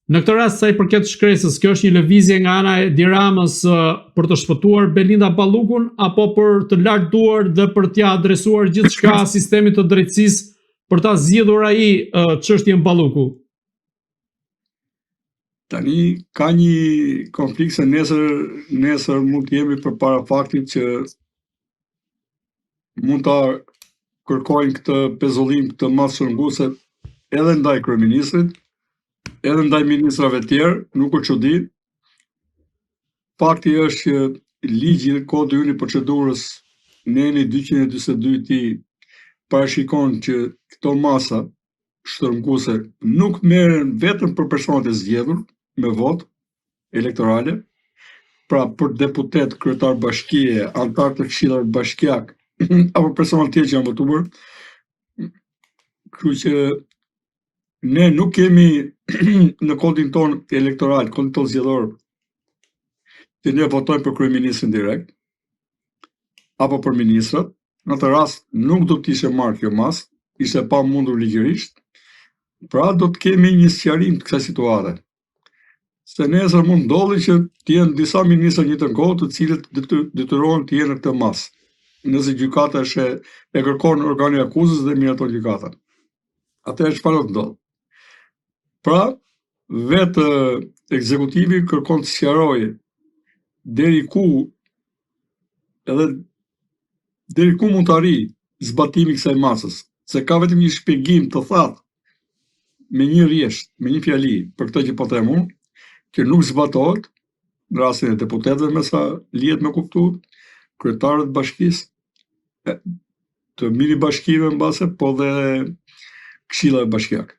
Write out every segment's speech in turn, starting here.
Në këtë rast, sa i përket shkresës, kjo është një lëvizje nga ana e Edi Ramës për të shpëtuar Belinda Ballukun apo për të lartuar dhe për t'ia adresuar gjithçka sistemit të drejtësisë për ta zgjidhur ai çështjen Balluku? Tani ka një konflikt se nesër mund të jemi përpara faktit që mund ta kërkojnë këtë pezullim, këtë masë shërnguese edhe ndaj kryeministrit, edhe ndaj ministrave tjerë, nuk është çudi. Fakti është që ligji dhe kodi i procedurës neni 242 parashikon që këto masa shërnguese nuk merren vetëm për personat e zgjedhur me votë elektorale, pra për deputet, kryetar bashkie, antar të këshillave bashkiak apo personat tjerë që janë votuar. Kështu që ne nuk kemi në kodin ton elektoral, kodin ton zgjedhor, që ne votojmë për kryeministrin direkt apo për ministrat. Në atë rast nuk do të ishte marrë kjo masë, ishte pa mundur ligjërisht. Pra do të kemi një sqarim të kësaj situate. Se nesër mund ndodhi që të jenë disa ministra një të kohë të cilët detyrohen të jenë në këtë masë. Nëse gjykata e kërkon organi akuzës dhe miraton gjykata. Atëherë çfarë do të ndodhë? Pra, vetë ekzekutivi kërkon të sqarojë deri ku mund të arrijë zbatimi i kësaj masës, se ka vetëm një shpjegim të thatë me një rjesht, me një fjali për këtë që po them unë, që nuk zbatohet në rastin e deputetëve me sa lihet me kuptu, kryetarët bashkisë, të miri bashkive në base, po dhe këshillave bashkiake.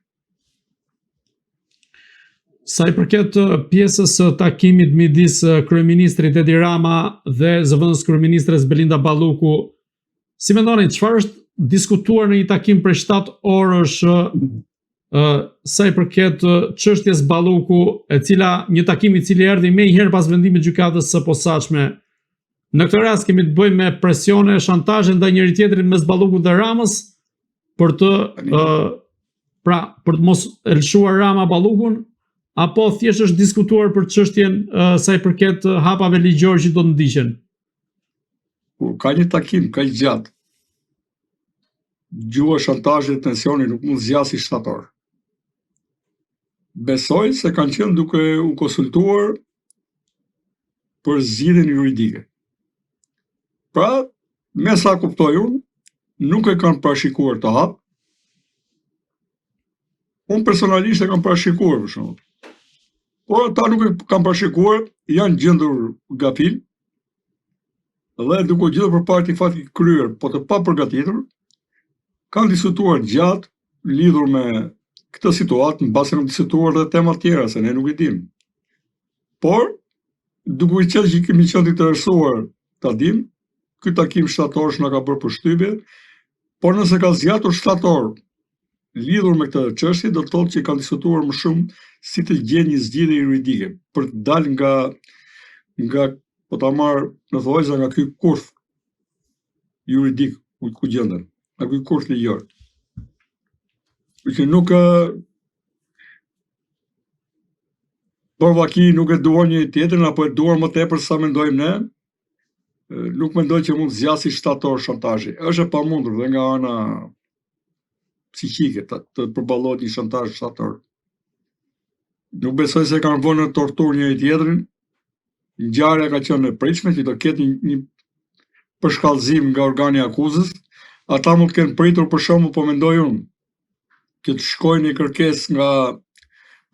Sa i përket pjesës së takimit midis kryeministrit Edi Rama dhe zëvendës kryeministres Belinda Balluku, si mendoni, çfarë është diskutuar në një takim prej 7 orësh sa i përket çështjes Balluku, një takim i cili erdhi më njëherë pas vendimit të gjykatës së posaçme. Në këtë rast kemi të bëjmë me presione, shantazhe ndaj njëri tjetrit mes Ballukut dhe Ramës për të mos elshuar Rama Ballukun, apo thjesht është diskutuar për çështjen sa i përket hapave ligjore që do të ndiqen? Ka një takim, ka gjatë. Gjua shantazhi dhe tensioni nuk mund zgjasë 7 orë. Besoj se kanë qenë duke u konsultuar për zgjidhjen juridike. Pra, me sa kuptoj unë, nuk e kanë parashikuar të hap. Unë personalisht e kam parashikuar për shembull. Por ata nuk e kanë parashikuar, janë gjendur gafil, dhe duke gjithë përpara këtij fakti kryer, po të papërgatitur, kanë diskutuar gjatë lidhur me këtë situatë, mbasi kanë diskutuar edhe tema tjera, se ne nuk i dim. Por, duke i qenë që kemi qenë të interesuar ta dim, ky takim 7 orësh na ka bërë përshtypje, por nëse ka zgjatur 7 orë lidhur me këtë çështje, do të thotë që kanë diskutuar më shumë si të gjenë një zgjidhje juridike për të dalë nga po ta marr në thojza nga ky kurth juridik ku gjenden, nga ky kurth ligjor. Që nuk Borvaki nuk e duan një tjetrin apo e duan më tepër sa mendojmë ne, nuk mendoj që mund zgjasë 7 orë shantazhi. Është e pamundur dhe nga ana psiqike të përballohet një shantazh 7 orë. Nuk besoj se kanë vënë në tortur njëri tjetrin. Ngjarja ka qenë e pritshme, që do ketë një përshkallëzim nga organi akuzës. Ata mund të kenë pritur për shembull, po mendoj unë, që të shkojnë një kërkesë nga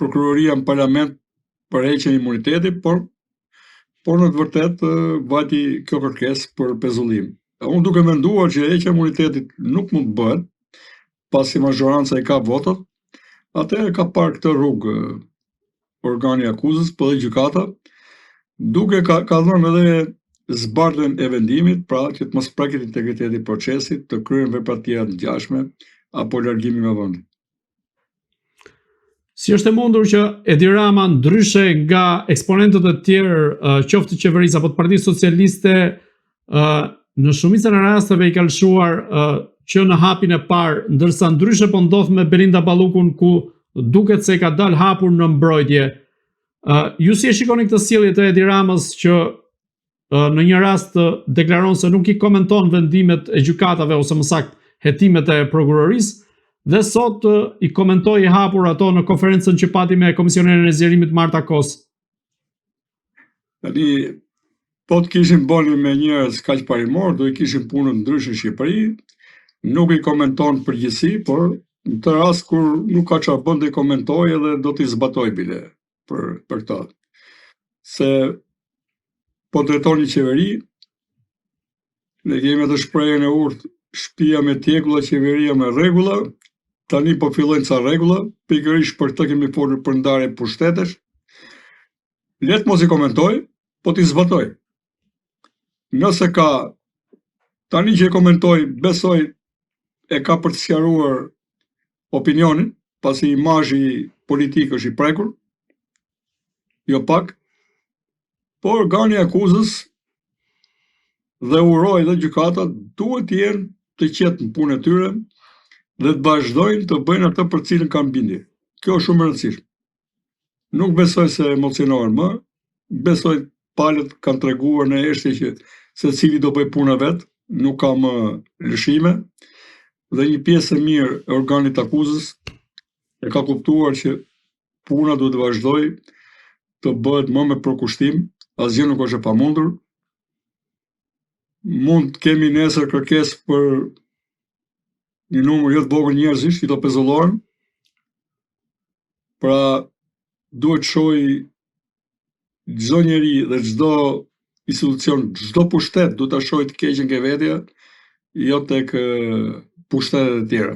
prokuroria në parlament për heqjen e imunitetit, por në të vërtetë vati kjo kërkesë për pezullim. Unë duke menduar që heqja e imunitetit nuk mund të bëhet, pasi mazhoranca i ka votat, atëherë ka parë këtë rrugë organi akuzës, po dhe gjykata, duke ka dhënë edhe zbardhjen e vendimit, pra që të mos preket integriteti i procesit, të kryen vepra të tjera të ngjashme apo largimi nga vendi. Si është e mundur që Edi Rama, ndryshe nga eksponentët e tjerë, qoftë të qeverisë apo të Partisë Socialiste, në shumicën e rasteve i ka lëshuar që në hapin e parë, ndërsa ndryshe po ndodh me Belinda Ballukun, ku duket se ka dalë hapur në mbrojtje. Ju si e shikoni këtë sjellje të Edi Ramës që në një rast deklaron se nuk I komenton vendimet e gjykatave ose më saktë hetimet e prokurorisë dhe sot I komentoi hapur ato në konferencën që pati me komisionerin e zgjerimit Marta Kos. Tani po të kishim bënë me njerëz kaq parimor, do I kishim punën ndryshe në Shqipëri, nuk I komenton përgjithësi, por në të rast kur nuk ka çfarë bën, do I komentoj edhe do t'i zbatoj bile për këtë. Se po drejton një qeveri, ne kemi të shprehjen e urtë, shtëpia me tjegulla, qeveria me rregulla, tani po fillojnë ca rregulla, pikërisht për këtë kemi folur për ndarje pushtetesh. Le të mos I komentoj, po t'i zbatoj. Nëse ka, tani që e komentoj, besoj e ka për të sqaruar opinionin, pasi imazhi politik është I prekur, jo pak, por organi akuzës dhe uroj dhe gjykata duhet të jenë të qetë në punën e tyre dhe të vazhdojnë të bëjnë atë për cilën kanë bindje. Kjo është shumë e rëndësishme. Nuk besoj se emocionohen më, besoj palët kanë treguar në eshtje që secili do bëj puna vet, nuk ka më lëshime, dhe një pjesë e mirë e organit akuzës e ka kuptuar që puna duhet të vazhdoj të bëhet më me përkushtim, asgjë nuk është e pamundur. Mund të kemi nesër kërkesë për një numër jo të vogël njerëzish që do pezullohen. Pra duhet shohë çdo njeri dhe çdo institucion, çdo pushtet duhet ta shohë të keqen ke vetja, jo tek pushtetet e tjera.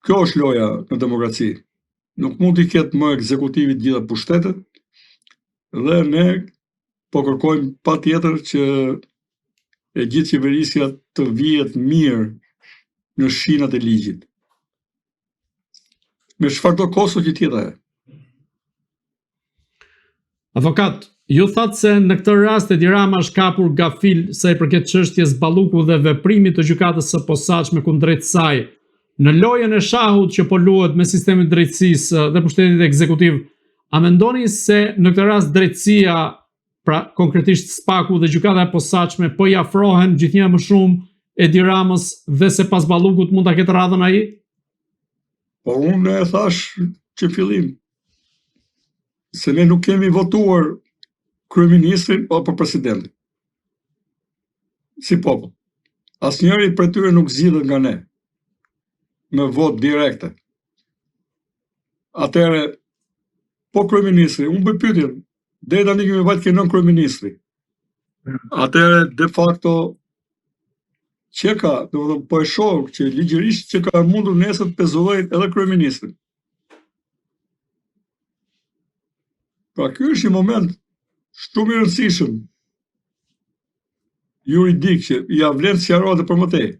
Kjo është loja në demokraci. Nuk mund t'i ketë më ekzekutivit gjitha pushtetet, dhe ne po kërkojmë patjetër që e gjithë qeverisja të vihet mirë në shinat e ligjit. Me çfarë do kosto që tjetë ajo. Avokat, ju thatë se në këtë rast Edi Rama është kapur gafil sa I përket çështjes Balluku dhe veprimit të gjykatës së posaçme kundrejt saj. Në lojën e shahut që po luhet me sistemin e drejtësisë dhe pushtetit ekzekutiv, a mendoni se në këtë rast drejtësia, pra konkretisht Spaku dhe gjykata e posaçme po I afrohen gjithnjë më shumë Edi Ramës dhe se pas Ballukut mund ta ketë radhën ai? Po unë e thash që fillim, se ne nuk kemi votuar kryeministrin apo presidentin. Si popull. Asnjëri prej tyre nuk zgjidhet nga ne me votë direkte. Atëherë, po kryeministri, unë bëj pyetjen, deri tani kemi vajtë ke nën kryeministri. Atëherë, de facto, që ka, po e shoh që ligjërisht që ka mundur nesër të pezullojë edhe kryeministrin. Pra ky është një moment shumë I rëndësishëm juridik që ja vlen sqarohet për mëtej.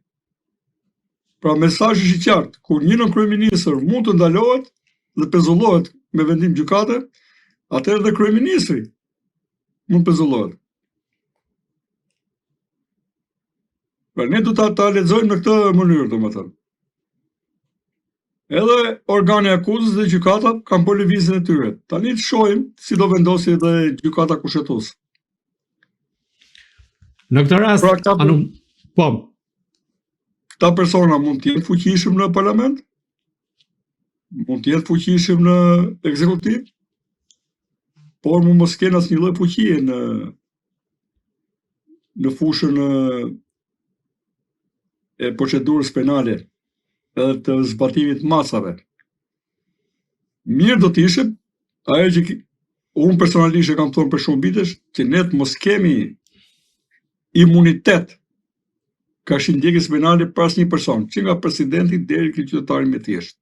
Pra mesazhi është I qartë, kur një nën kryeministër mund të ndalohet dhe pezullohet me vendim gjykate, atëherë dhe kryeministri mund pezullohet. Pra ne do ta lexojmë në këtë mënyrë, domethënë. Edhe organi akuzës dhe gjykata kanë bërë lëvizjen e tyre. Tani të shohim si do vendosi edhe gjykata kushtetuese. Në këtë rast, pra, këta persona mund të jenë fuqishëm në parlament, mund të jenë fuqishëm në ekzekutiv, por mund mos kenë asnjë lloj fuqie në fushën e procedurës penale edhe të zbatimit masave. Mirë do të ishte, ajo që unë personalisht e kam thonë për shumë vitesh, që ne të mos kemi imunitet ka shindjekës penale për asnjë person, që nga presidenti deri ke qytetari me thjesht.